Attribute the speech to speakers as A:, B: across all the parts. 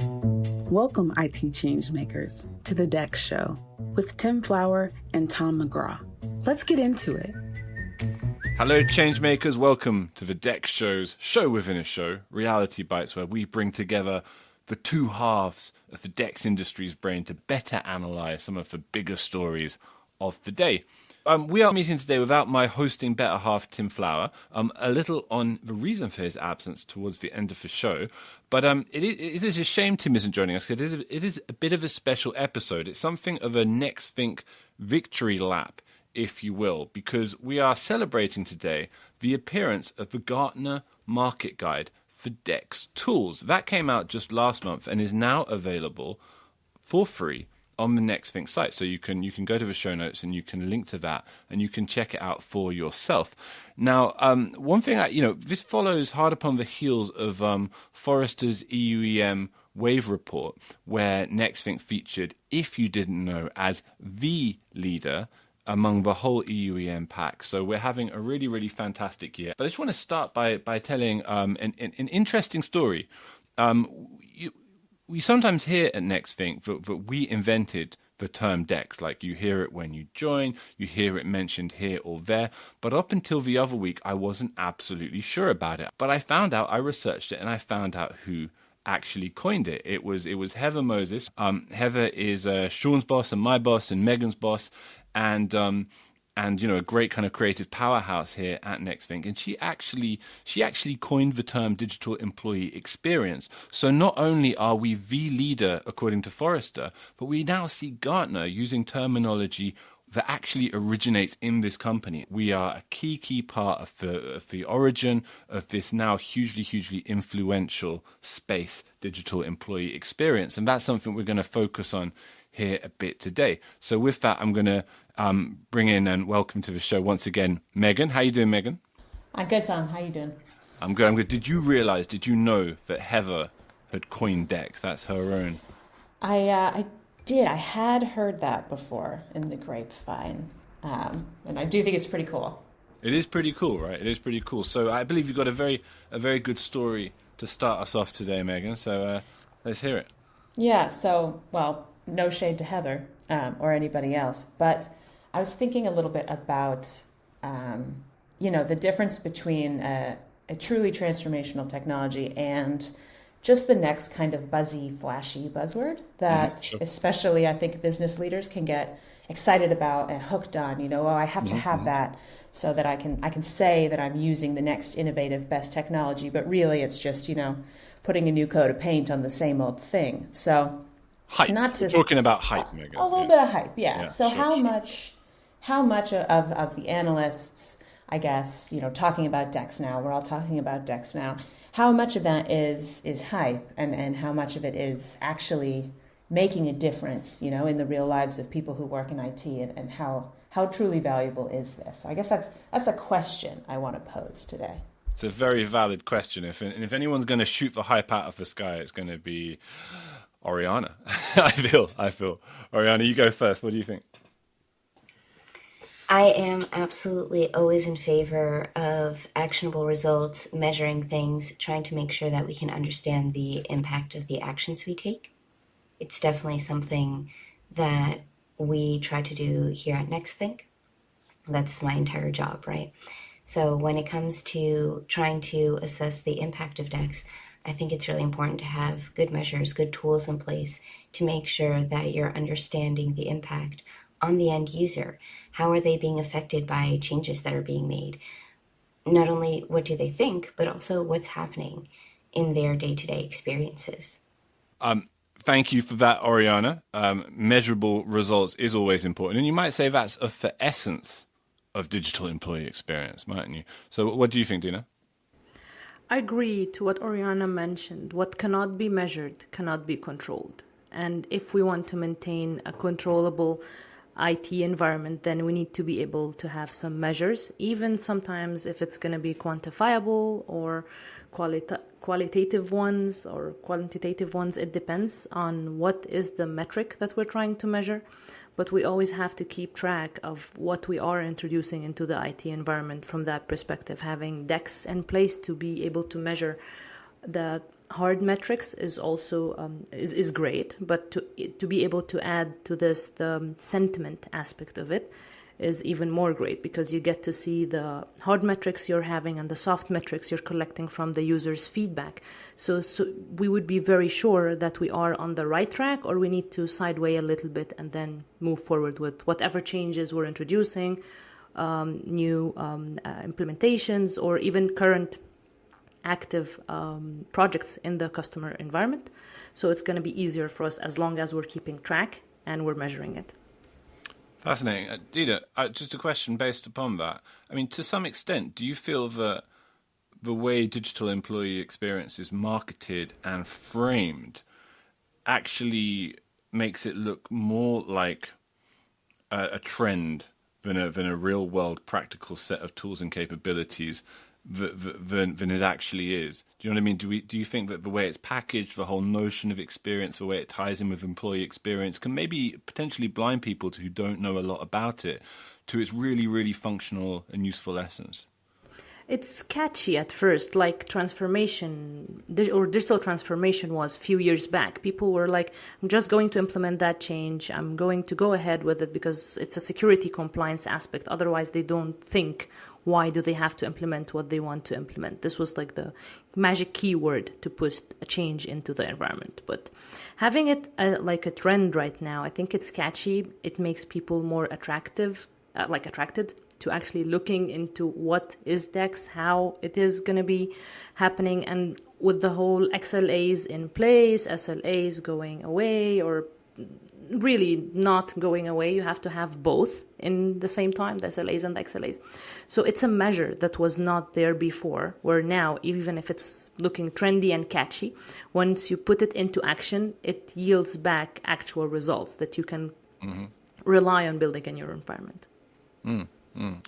A: Welcome, IT changemakers, to the DEX Show with Tim Flower and Tom McGraw. Let's get into it.
B: Hello, changemakers. Welcome to the DEX Show's show within a show, Reality Bytes, where we bring together the two halves of the DEX industry's brain to better analyze some of the bigger stories of the day. We are meeting today without my hosting better half, Tim Flower, a little on the reason for his absence towards the end of the show. But it is a shame Tim isn't joining us, because it is a bit of a special episode. It's something of a Next Think victory lap, if you will, because we are celebrating today the appearance of the Gartner Market Guide for DEX Tools. That came out just last month and is now available for free on the Next Think site. So you can go to the show notes and you can link to that and you can check it out for yourself. Now, one thing, this follows hard upon the heels of Forrester's EUEM Wave report, where Next Think featured, if you didn't know, as the leader among the whole EUEM pack. So we're having a really, really fantastic year. But I just want to start by telling an interesting story. We sometimes hear at Next Think that we invented the term DEX. Like, you hear it when you join, you hear it mentioned here or there. But up until the other week, I wasn't absolutely sure about it. But I found out, I researched it, and I found out who actually coined it. It was Heather Moses. Heather is Sean's boss and my boss and Megan's boss, and a great kind of creative powerhouse here at Next Think. And she actually coined the term digital employee experience. So not only are we the leader according to Forrester, but we now see Gartner using terminology that actually originates in this company. We are a key part of the origin of this now hugely influential space, digital employee experience. And that's something we're going to focus on here a bit today. So with that, I'm going to bring in and welcome to the show once again, Megan. How you doing, Megan?
C: I'm good, Tom. How you doing?
B: I'm good. Did you know that Heather had coined DEX? That's her own.
C: I did. I had heard that before in the grapevine, and I do think it's pretty cool.
B: It is pretty cool, right? It is pretty cool. So I believe you've got a very good story to start us off today, Megan. So let's hear it.
C: Yeah. So, well, no shade to Heather or anybody else, but I was thinking a little bit about, the difference between a truly transformational technology and just the next kind of buzzy, flashy buzzword that especially I think business leaders can get excited about and hooked on. I have to have that so that I can say that I'm using the next innovative, best technology, but really it's just, putting a new coat of paint on the same old thing. So
B: hype. We're talking about hype, Megan.
C: A little bit of hype, yeah. So how much of the analysts, I guess, talking about DEX now, we're all talking about DEX now, how much of that is hype and how much of it is actually making a difference, in the real lives of people who work in IT, and how truly valuable is this? So I guess that's a question I want to pose today.
B: It's a very valid question. If anyone's going to shoot the hype out of the sky, it's going to be Oriana. I feel. Oriana, you go first. What do you think?
D: I am absolutely always in favor of actionable results, measuring things, trying to make sure that we can understand the impact of the actions we take. It's definitely something that we try to do here at Next Think. That's my entire job, right? So when it comes to trying to assess the impact of DEX, I think it's really important to have good measures, good tools in place to make sure that you're understanding the impact on the end user. How are they being affected by changes that are being made? Not only what do they think, but also what's happening in their day-to-day experiences.
B: Thank you for that, Oriana. Measurable results is always important. And you might say that's of the essence of digital employee experience, mightn't you? So what do you think, Dina?
E: I agree to what Oriana mentioned. What cannot be measured cannot be controlled. And if we want to maintain a controllable IT environment, then we need to be able to have some measures, even sometimes if it's going to be quantifiable or qualitative ones or quantitative ones. It depends on what is the metric that we're trying to measure. But we always have to keep track of what we are introducing into the IT environment from that perspective, having DEX in place to be able to measure the hard metrics is also is great, but to be able to add to this the sentiment aspect of it is even more great, because you get to see the hard metrics you're having and the soft metrics you're collecting from the user's feedback. So we would be very sure that we are on the right track, or we need to sideway a little bit and then move forward with whatever changes we're introducing, new implementations, or even current active projects in the customer environment. So it's going to be easier for us as long as we're keeping track and we're measuring it.
B: Fascinating. Dina, just a question based upon that. I mean, to some extent, do you feel that the way digital employee experience is marketed and framed actually makes it look more like a trend than a real-world practical set of tools and capabilities than it actually is? Do you know what I mean? Do you think that the way it's packaged, the whole notion of experience, the way it ties in with employee experience, can maybe potentially blind people who don't know a lot about it to its really, really functional and useful essence?
E: It's catchy at first, like transformation or digital transformation was a few years back. People were like, I'm just going to implement that change. I'm going to go ahead with it because it's a security compliance aspect. Otherwise, they don't think, why do they have to implement what they want to implement? This was like the magic keyword to push a change into the environment. But having it like a trend right now, I think it's catchy. It makes people more attracted to actually looking into what is DEX, how it is going to be happening, and with the whole XLAs in place, SLAs going away, or really not going away. You have to have both in the same time, the SLAs and the XLAs. So it's a measure that was not there before, where now, even if it's looking trendy and catchy, once you put it into action, it yields back actual results that you can rely on building in your environment.
B: I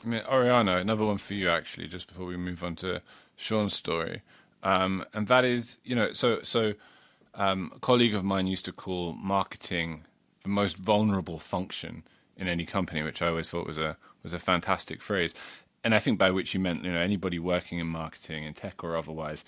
B: mean, Oriana, another one for you, actually, just before we move on to Sean's story. And that is, a colleague of mine used to call marketing the most vulnerable function in any company, which I always thought was a fantastic phrase. And I think by which he meant, anybody working in marketing, in tech or otherwise,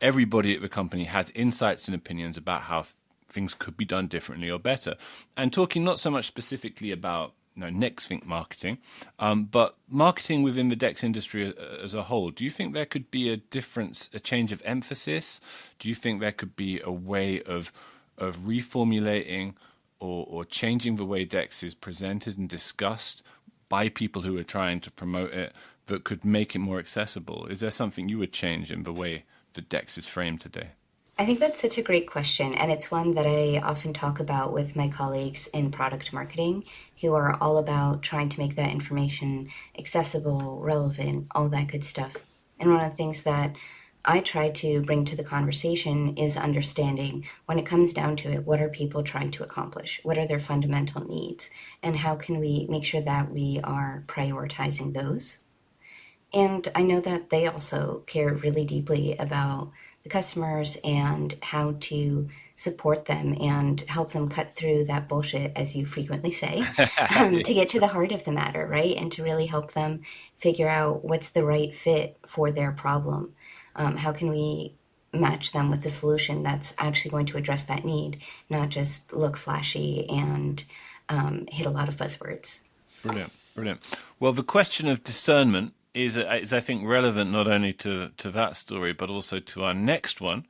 B: everybody at the company has insights and opinions about how things could be done differently or better. And talking not so much specifically about next think marketing, but marketing within the DEX industry as a whole. Do you think there could be a difference, a change of emphasis? Do you think there could be a way of reformulating or changing the way DEX is presented and discussed by people who are trying to promote it that could make it more accessible? Is there something you would change in the way the DEX is framed today?
D: I think that's such a great question, and it's one that I often talk about with my colleagues in product marketing, who are all about trying to make that information accessible, relevant, all that good stuff. And one of the things that I try to bring to the conversation is understanding, when it comes down to it, what are people trying to accomplish? What are their fundamental needs? And how can we make sure that we are prioritizing those? And I know that they also care really deeply about the customers and how to support them and help them cut through that bullshit, as you frequently say, to get to the heart of the matter, right? And to really help them figure out what's the right fit for their problem. How can we match them with a solution that's actually going to address that need, not just look flashy and hit a lot of buzzwords.
B: Brilliant. Well, the question of discernment is I think, relevant not only to that story, but also to our next one,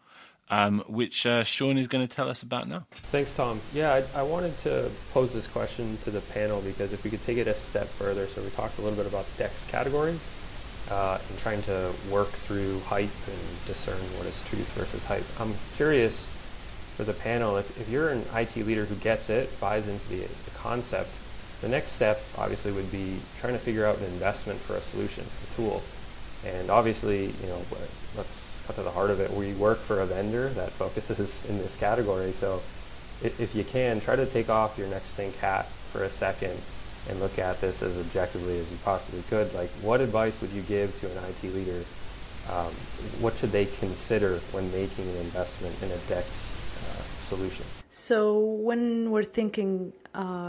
B: which Sean is going to tell us about now.
F: Thanks, Tom. Yeah, I wanted to pose this question to the panel because if we could take it a step further, so we talked a little bit about DEX category and trying to work through hype and discern what is truth versus hype. I'm curious for the panel, if you're an IT leader who gets it, buys into the concept, the next step obviously would be trying to figure out an investment for a solution, a tool. And obviously, let's cut to the heart of it. We work for a vendor that focuses in this category. So if you can, try to take off your next think hat for a second and look at this as objectively as you possibly could. Like, what advice would you give to an IT leader? What should they consider when making an investment in a DEX solution?
E: So when we're thinking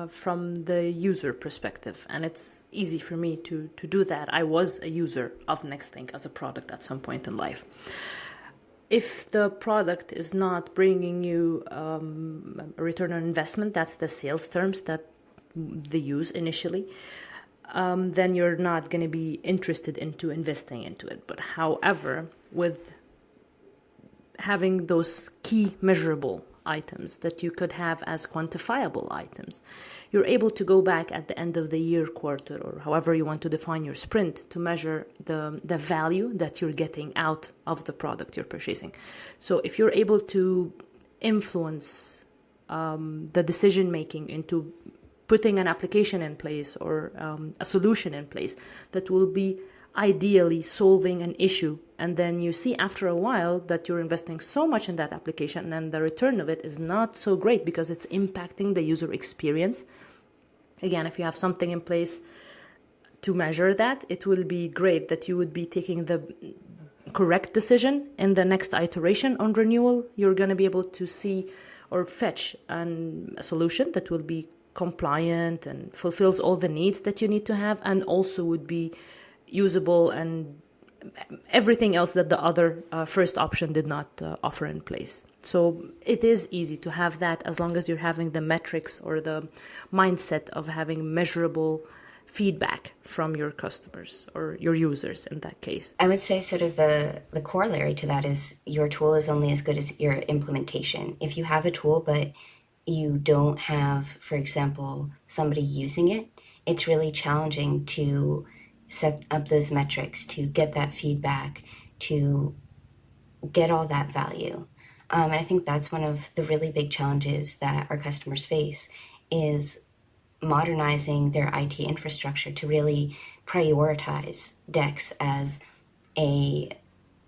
E: from the user perspective, and it's easy for me to do that. I was a user of NextThink as a product at some point in life. if the product is not bringing you a return on investment, that's the sales terms that they use initially, then you're not going to be interested into investing into it. But however, with having those key measurable items that you could have as quantifiable items, you're able to go back at the end of the year, quarter, or however you want to define your sprint, to measure the value that you're getting out of the product you're purchasing. So if you're able to influence the decision making into putting an application in place or a solution in place that will be ideally solving an issue, and then you see after a while that you're investing so much in that application and the return of it is not so great because it's impacting the user experience. Again, if you have something in place to measure that, it will be great that you would be taking the correct decision in the next iteration on renewal. You're going to be able to see or fetch a solution that will be compliant and fulfills all the needs that you need to have, and also would be usable and everything else that the other first option did not offer in place. So it is easy to have that as long as you're having the metrics or the mindset of having measurable feedback from your customers or your users in that case.
D: I would say sort of the corollary to that is your tool is only as good as your implementation. If you have a tool but you don't have, for example, somebody using it, it's really challenging to set up those metrics, to get that feedback, to get all that value. And I think that's one of the really big challenges that our customers face, is modernizing their IT infrastructure to really prioritize DEX as a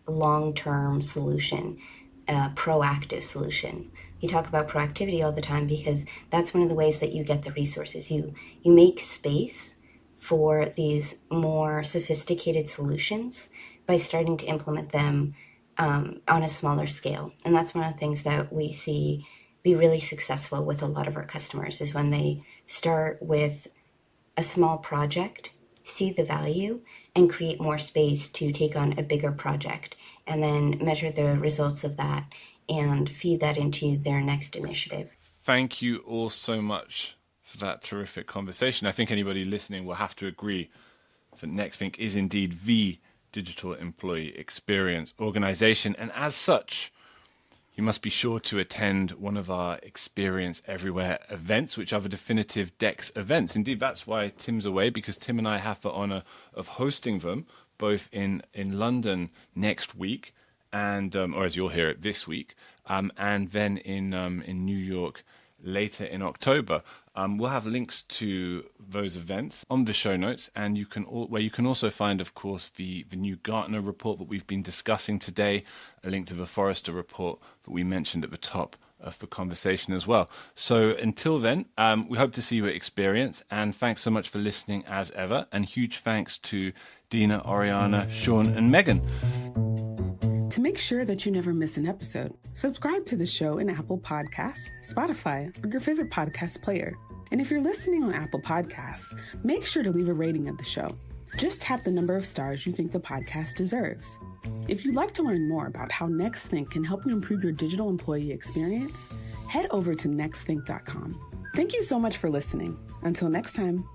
D: long-term solution, a proactive solution. You talk about proactivity all the time because that's one of the ways that you get the resources. You make space for these more sophisticated solutions by starting to implement them on a smaller scale. And that's one of the things that we see be really successful with a lot of our customers, is when they start with a small project, see the value, and create more space to take on a bigger project, and then measure the results of that and feed that into their next initiative.
B: Thank you all so much for that terrific conversation. I think anybody listening will have to agree that NextThink is indeed the digital employee experience organization, and as such, you must be sure to attend one of our Experience Everywhere events, which are the definitive DEX events. Indeed, that's why Tim's away, because Tim and I have the honor of hosting them, both in London next week, and or as you'll hear it this week, and then in New York later in October. We'll have links to those events on the show notes, and you can also find, of course, the new Gartner report that we've been discussing today, a link to the Forrester report that we mentioned at the top of the conversation as well. So until then, we hope to see you at Experience, and thanks so much for listening as ever, and huge thanks to Dina, Oriana, Sean, and Megan.
A: To make sure that you never miss an episode, subscribe to the show in Apple Podcasts, Spotify, or your favorite podcast player. And if you're listening on Apple Podcasts, make sure to leave a rating of the show. Just tap the number of stars you think the podcast deserves. If you'd like to learn more about how NextThink can help you improve your digital employee experience, head over to nextthink.com. Thank you so much for listening. Until next time.